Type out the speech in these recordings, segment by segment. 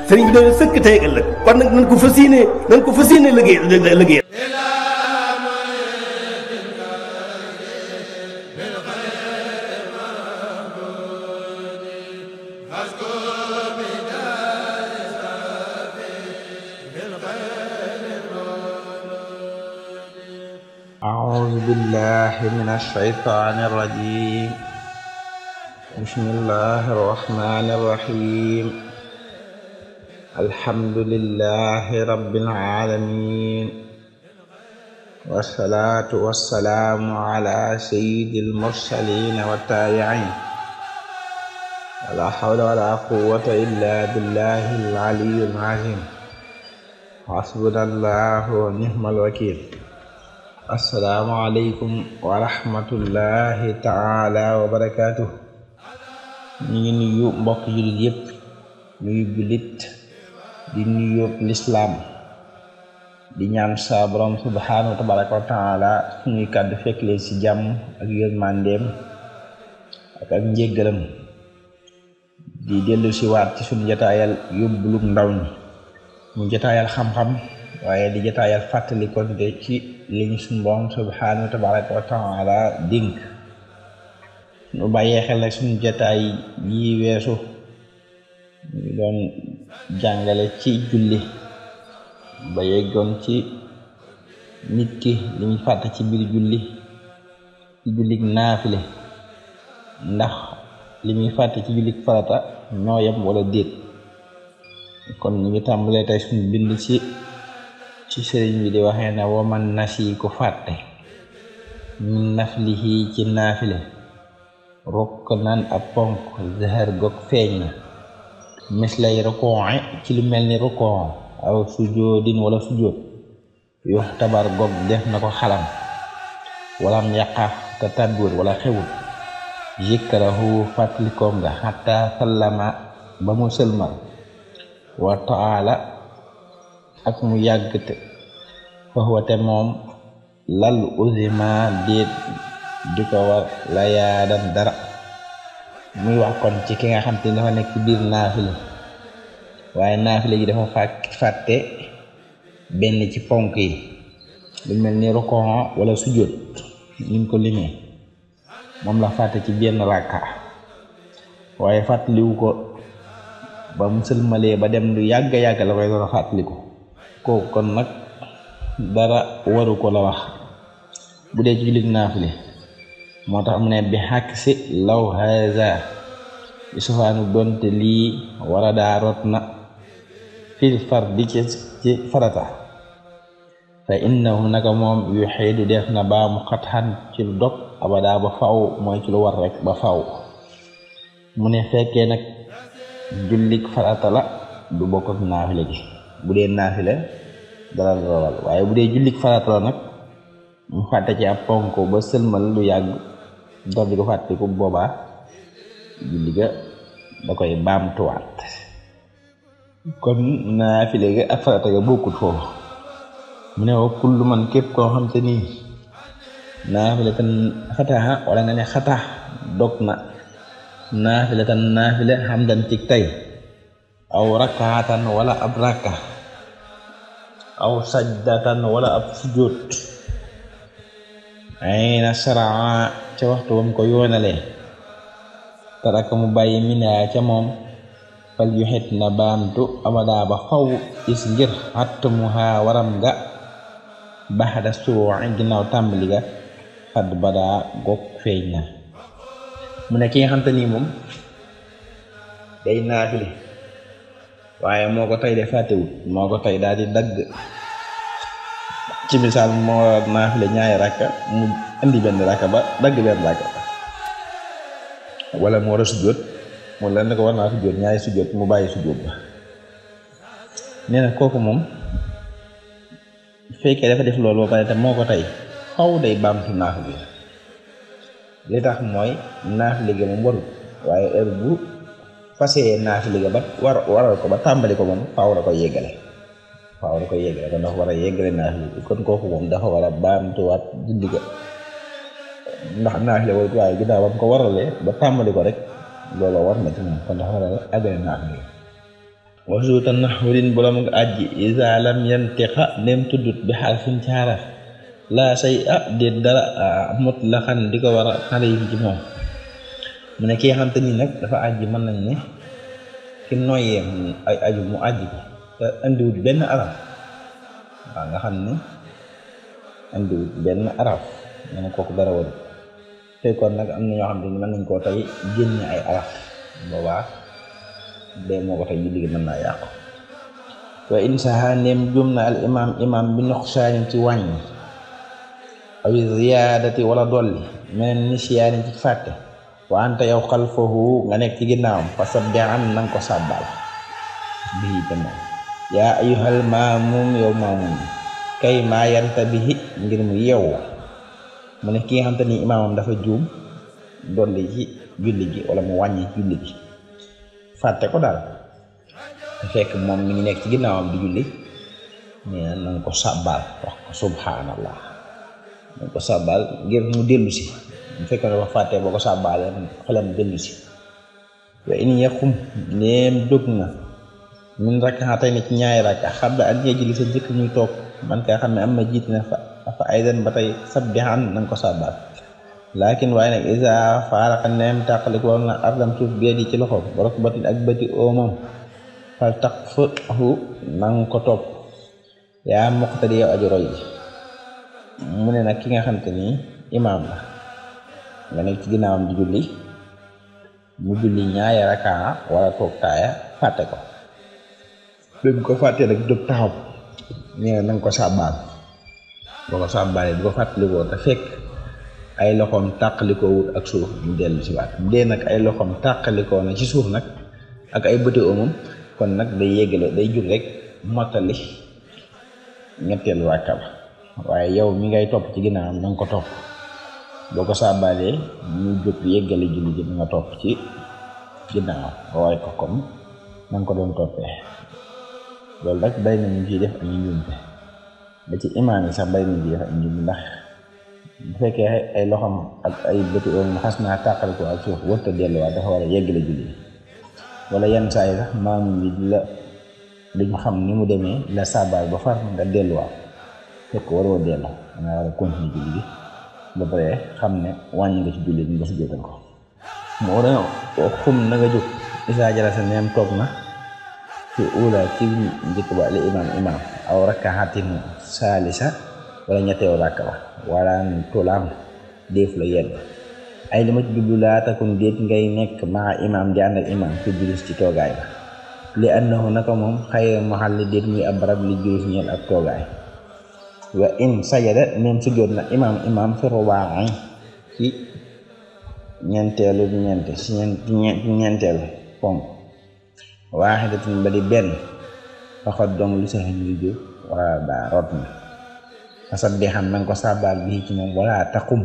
sëriñ bi doon sëkk tey ëllëg kon nag nañ ko fas yéene liggéey أعوذ بالله من الشيطان الرجيم بسم الله الرحمن الرحيم الحمد لله رب العالمين والصلاة والسلام على سيد المرسلين والتابعين ولا حول ولا قوة إلا بالله العلي العظيم حسبنا الله ونعم الوكيل asalaamaaleykum wa rahmatullahi taala wa barakaatu. ñu ngi nuyu mbokk jullit yëpp nuyu jullit di nuyu lislaam di ñaan sa borom subhanahu tabaraka wa taala suñuy kàddu fekk leen ci jàmm ak yërmandeem ak njéggalam di dellu si waat ci suñu jataayal yóbbulug ndaw ñi ñu jataayal xam-xam waaye di jataayal fàttali konte ci liñ suñu borom subhanahu tabaraka wa taala dénk ñu bàyyee xel nag suñu jataay yi weesu ñu doon jàngale ci julli ba yeggoon ci nit ki li ñu fàtte ci biir julli ci jullik naafile ndax li muy fàtte ci jullik farata ñoo yem wala déet kon ñu ngi tàmbalee tey suñu bind ci sëriñ bi di waxee ne waman nasi ku fàtte min naflihi ci naafile rokk nan ab ponk zahar gog feeñ na mislay rukooxe ci lu mel ni rukoo aw sujoodin wala sujood yox tabar gog def na ko xalam walam yaqaf te tàdduwut wala xewut zikrahu fàttalikoom nga xatta sallama ba mu sëlmal wa taala ak mu yàggte faxwate moom lal uzima déet di ko war la yaadan dara muy wax kon ci ki nga xam te dafa nekk ci biir naafile waaye naafile gi dafa fàtte benn ci ponk yi lu mel ni rukoo wala sujjóot niñ ko limee moom la fàtte ci benn rakka waaye fàttaliwu ko ba mu sëlmalee ba dem lu yàgg la koy doon fàttaliku kooku kon nag dara waru ko la wax bu dee ci jullit naafile moo tax mu ne bi xàkk si law haza bi sufaanu donte lii wara daa rot na fil fardi ci farata fa innahu naka moom yu xeedu def na baa mu xatxan ci lu dog abada ba faw mooy ci lu war rek ba faw mu ne fekkee nag jullik farata la du bokk ak naafile gi bu dee naafile dara rawal waaye bu dee jullik farata la nag mu fàtte ci ab ponk ba sëlmal lu yàgg dox di ko fàttiku boobaa julli ga da koy baamtuwaat kon naafile ga ak farata ga bokkut foofu mu ne wa kullu man képp koo xam te nii naafile tan xataa wala nga ne xataa dog na naafile tan naafile xam dan ci tey aw rakkaatan wala ab rakka aw sajdatan wala ab sujjóot ay na saraa ca waxtu wam ko yoonalee taraka mu bàyyi minaa ca moom fal yu xet na baamtu abada ba faw is ngir xatt mu xaa waram nga baxda suruuci ginnaaw tàmbali ga xadd badaa gog feeñ na mu ne ki nga xam te nii moom day naafile waaye moo ko tey de fàttewut moo ko tey daal di dagg ci misaal moo war a naafile ñaari rakka mu indi benn rakka ba dagg benn rakka wala mu war a sujjóot mu leen ko war naa sujjóot ñaari sujjóot mu bàyyi sujjóot ba nee na kooku moom fekkee dafa def loolu ba pare te moo ko tey faw day baamtu naafile li tax mooy naafile gi moom warul waaye heure bu fasee naafile ga ba waral ko ba tàmbali ko moom faaw da koy yeggale kon dafa war a yeggale naafile bi kon kooku moom dafa war a baamtuwaat julli ga ndax naafile warut waaye ginnaaw ba mu ko waralee ba tàmbali ko rek loolu war na ci moom kon dafa war a àggale naafile wasuuta naxwurin borom nga aji isa lam yantiqa ndem tuddut bi xarfin ci xaraf laa say déet dara mutlaxan di ko war a xale yi ci moom mu ne ki xam te ni nag dafa aji mën nañ ne ki noyyee ay aju mu aji bi te indiwut benn araf waaw nga xam ne indiwut benn araf mu ne kooku dara waru fekkoon nag am na ñoo xam te ni mën nañ koo tey génne ay araf boobaa dee moo ko tey julli gi mën naa yàqu wa insaha ndéem jum na al imam bi nuqsaanin ci wàññi aw ziyaadati wala dolli meneen nisyaani ci fàtte wa anta yow xalfahu nga nekk ci ginnaawam fa sabbihan nanga ko sàbbal bii te moom yaa ayyuhal maamum yow maamum kay maa yanta bihi ngir mu yeewu mu ne ki nga xam te ni imaamam dafa juum dolli ci julli gi wala mu wàññi ci julli gi fàtte ko daal te fekk moom mi ngi nekk ci ginnaawam di julli nee na nga ko sàbbaal wax ko subhanallah nga ko sàbbaal ngir mu dellu si bu fekkee dafa fàtte boo ko sàbbaalee xelam dellu si wa in yaqum ndéem jóg na min rak'atay ne ci ñaari rakka xabla ak ñee julli sa njëkk muy toog man kaa xam ne am na jiit na fa aydan ba tey sabbihan na nga ko sàbbaal laakin waaye nag isa faaraqa neem tàqaliko war na ardam suuf bee di ci loxoom wala ko batin ak bëti oomam fal taqfahu nanga ko topp yaa muqtadi yow aju roy ji mu ne nag ki nga xam te ni imaam la nga nekk ci ginnaawam di julli mu julli ñaari rakaa wala toog taaya fàtte ko léegi ko fàttee nag jóg taxaw nee na nanga ko sàbbaal boo ko sàbbaalee bu ko fàttalikoo te fekk ay loxoom tàqalikoo wut ak suuf mu dellu si waat bu dee nag ay loxoom tàqalikoo na ci suuf nag ak ay bëti omam kon nag day yéggale day jur rek mottali ñetteelu ràkka ba waaye yow mi ngay topp ci ginnaawam na nga ko topp boo ko sàbbaalee mu jóg yéggale julli ji nga topp ci ginnaaw waaye ko comme na nga ko doon toppee loolu rek bari na ñu ciy def ak ñu njuumte ba ci imaam yi sax bari na ñu ciy def ak njuumte ndax bu fekkee ay loxoom ak ay bëti oom xas naa tàqal ko ak suuf warta delluwaat dafa war a yeggale julli wala yenn saa yi sax maamu bi duñu xam ni mu demee la sàbbaal ba far nga delluwaat fekk waroo dellu danga war a continuer julli gi ba pare xam ne wàññi nga ci julli bi nga si jotal ko moo dana xum na nga jóg isaa jala sa neem toog na ci ula ci njëkk ba li imaam aw rakkaxatin saalisa wala ñetteew ràkk ba wala tulaam déef la yenn ay li ma ci jublu laa takun déet ngay nekk maa imaam di ànd ak imaam fi julus ci toogaay ba li annahu naka moom xayra maxalli déet muy ab barab li julus ñeel ak toogaay wa in sajada neem sujjóot na imaam fi rubaa'i ci ñeenteelu ponk waaxidatin ba di benn faxat dong lu sax ñu jóg wala daa rot na fasabbiham nanga ko sàbbaal bi ci moom wala taqum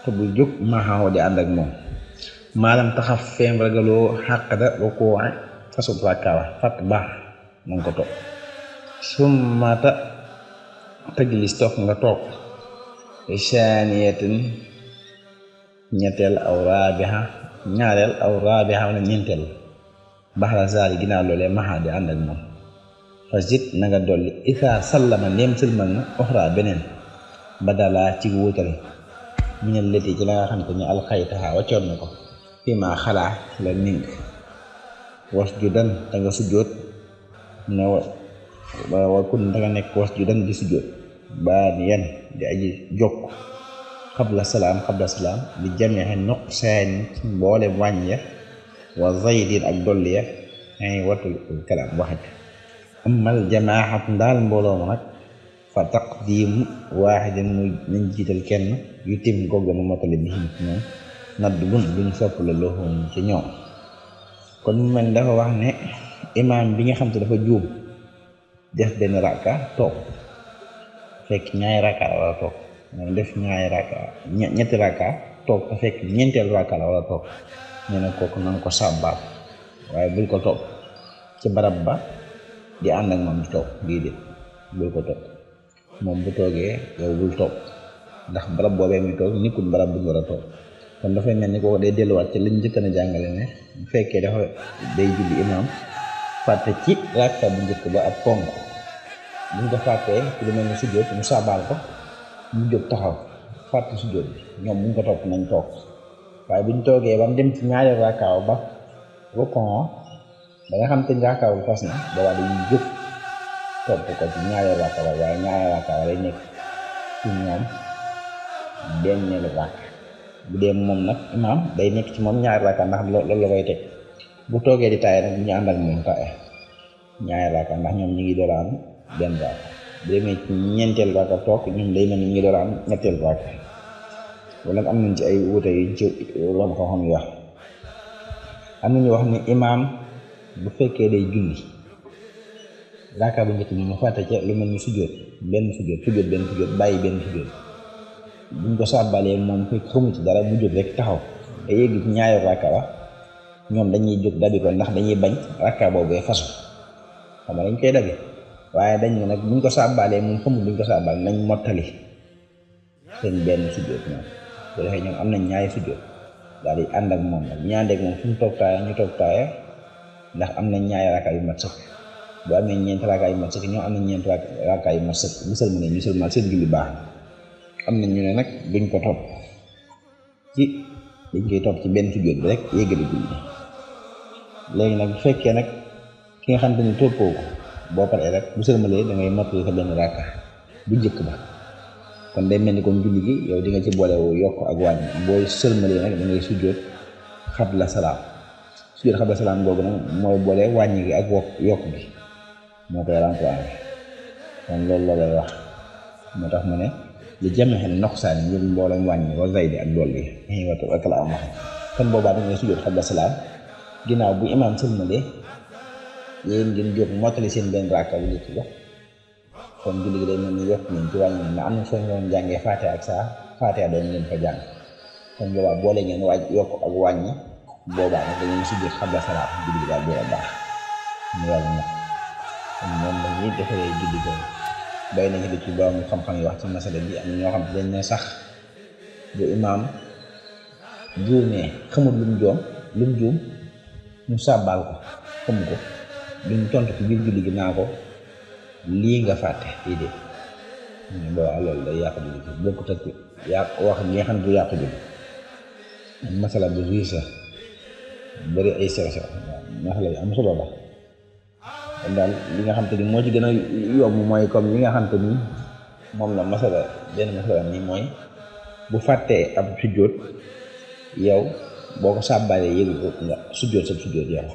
te bu jóg maxaw di ànd ak moom maalam taxaf feem ragaloo xàqda ba koo fasub ràkkaawa fat baax nanga ko toog summata tajlis toog nga toog saaniyatin ñetteel aw raabiha ñaareel aw raabiha wala ñeenteel baax la zaali ginnaaw loolee maxa di ànd ak moom fa zid na nga dolli isa sallama ndéem sëlmal na oxra beneen badala ci wuutale minel leti ci la nga xam te ni alxaytaxa waccoon na ko fii ma xalaa la ning was judan da nga sujjóot ne wa kun da nga nekk was judan di sujjóot baa di yan di aji jokk xabla salaam di jameexe noq seen mboole wàññ ya wa zaydin ak dolli ya ay watul kalaam waxit amal jamaaxat ndaal mbooloo ma nag fa taqdiimu waaxidin muy nañ jiital kenn yu tim gogga mu motale bi ci moom nadd bun buñ sopp la loxoom ci ñoom kon mu mel dafa wax ne imaam bi nga xam te dafa juum def benn rakka toog fekk ñaari rakka la wala toog moom def ñaari rakka ñetti rakka toog te fekk ñeenteel rakka la wala toog nee na kooku na nga ko sàbbaal waaye bul ko toog ci barab ba di ànd ak moom di toog déedéet bul ko toog moom bu toogee yow bul toog ndax barab boobee muy toog nekkul barab bu ñu war a toog kon dafay mel ni kooku day delluwaat ci liñ njëkk a jàngale ne bu fekkee dafa day julli imaam fàtte ci rakka bu njëkk ba ab ponk buñ ko fàttee ci lu mel ni sujjóot mu saabal ko mu jóg taxaw fàtte sujjóot bi ñoom buñ ko topp nañ toog waaye buñ toogee ba mu dem ci ñaari rakkaaw ba rukon ba nga xam te rakkaaw bi fas na boobaa dañuy jóg topp ko ci ñaari rakkaaw waaye ñaari rakkaaw lay nekk ci ñoom benn rakk bu dee moom nag imaam day nekk ci moom ñaari rakkaaw ndax loolu la koy teg bu toogee di taaye nag ñu ànd ak moom taaye ñaari rakkaaw ndax ñoom ñu ngi door a am benn rakkaaw bu demee ci ñeenteel rakkaaw toog ñoom day mel ni ñu ngi door a am ñetteel rakkaaw wala am nañ ci ay wuute yu ci ron ko xam wax am nañu wax ne imaam bu fekkee day julli rakkaaw bu njëkk bi mu fàtte ca lu mel ni sujjóot benn sujjóot bàyyi benn sujjóot buñ ko sàbbalee moom fekk xamu ci dara mu jóg rek taxaw te yegg ci ñaari rakkaaw ñoom dañuy jóg dabi ko ndax dañuy bañ rakkaaw boobu fasu xam nga dañ koy dabi waaye dañ ne nag buñ ko sàbbalee moom xamul buñ ko sàbbal nañ mottali seen benn sujjóot ñoom bu defee ñoom am nañ ñaari sujjóot daal di ànd ak moom nag ñu ànd ak moom fu mu toog taaya ñu toog taaya ndax am nañ ñaari rakkaaw yu mat sëkk bu amee ñeenti rakkaaw yu mat sëkk ñoo am nañ ñeenti rakkaaw yu mat sëkk ñu sëlmal seen julli baax am na ñu ne nag duñ ko topp dañ koy topp ci benn sujjóot bi rek yéggali julli léegi nag bu fekkee nag ki nga xam te ni toppoo ko boo paree rek bu sëlmalee da ngay mottali sa benn rakka bu njëkk ba kon day mel ni comme julli gi yow di nga ci boole yokk ak wàññi boo sëlmalee nag da ngay sujjóot xabla salaam boobu nag mooy boole wàññi gi ak yokk gi moo koy remplacer kon loolu la lay wax moo tax mu ne li jamexen noxsaan ngir mboolem wàññi wa zaydi ak dolli watu ak la am wax kon boobaa da ngay sujjóot xabla salaam ginnaaw bu imaam sëlmalee yéen ngeen jóg mottali seen benn rakka bu njëkk ba kon julli gi day mel ni yokk nañ ci wàññi na am na soo doon jàngee Faatiha ak saa Faatiha doon leen ko jàng kon boobaa boole ngeen yokk ak wàññi boobaa nag da ngeen sujjóot xabla salaam julli gi daal door a baax ñu wàll nag kon moom la ñuy defaree julli boobu bay nañu li ci borom xam-xam yi wax ci masala bi am ñoo xam te dañ ne sax bu imaam juumee xamul lu mu juum ñu sàbbaal ko xamu ko duñ tontu ci biir julli gi naa ko lii nga fàtte déedéet ñu boobaa loolu day yàq julli gi bokkut ak wax li nga xam ne du yàq julli masala bu riis la bëri ay sew-sew masala yi am solo la kon daal li nga xam te ni moo ci gën a yomb mooy comme li nga xam te ni moom la benn masala nii mooy bu fàttee ab sujjóot yow boo ko sàbbaalee yëgu ko nga sujjóot sa sujjóot yow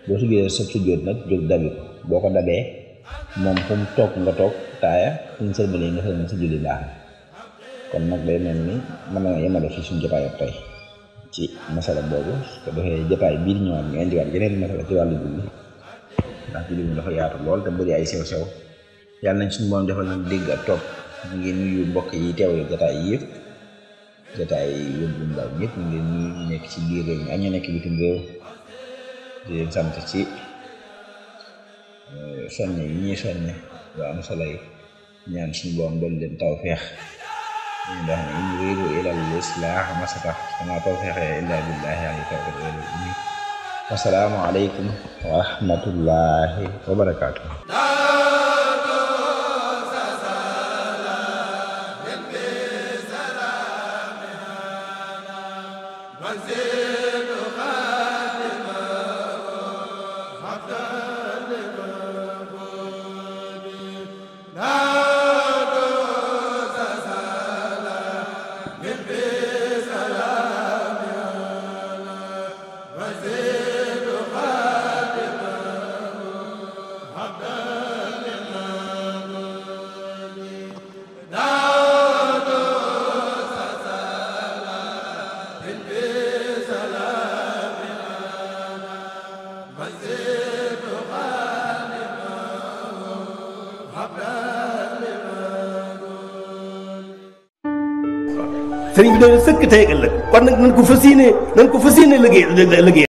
boo sujjóotee sa sujjóot nag jóg dabi ko boo ko dabee moom fu mu toog nga toog taaya fu mu sëlmalee nga sëlmal sa julli baax kon nag day mel ni mën na yemale fii suñu jotaay ak tey ci masala boobu ko defee jotaay biir ñëwaat ñu indiwaat yeneen masala ci wàllu julli ndax julli bi dafa yaatu lool te bëri ay sew-sew yàlla nañ suñu boom defal nañ dégg ak topp ñu ngi nuyu mbokk yi teewlu jotaay yi yëpp jotaay yóbbu ndaw ñëpp ñu ngi nuyu ñu nekk ci biir réew mi ak ñu nekk bitim réew di leen sant ci soññe yi ñuy soññe lu am solo yi ñaan suñu boom doon leen tawfeex ñu ndax ne in uriidu illal islaaha ma stata'tu wa maa tawfiiqii illaa billaahi alayhi tawakkaltu. Assalaamu aleykum wa rahmatullaahi wa barakaatuh. sëriñ bi doon sëkk tey ëllëg kon nag nañ ko fas yéene liggéey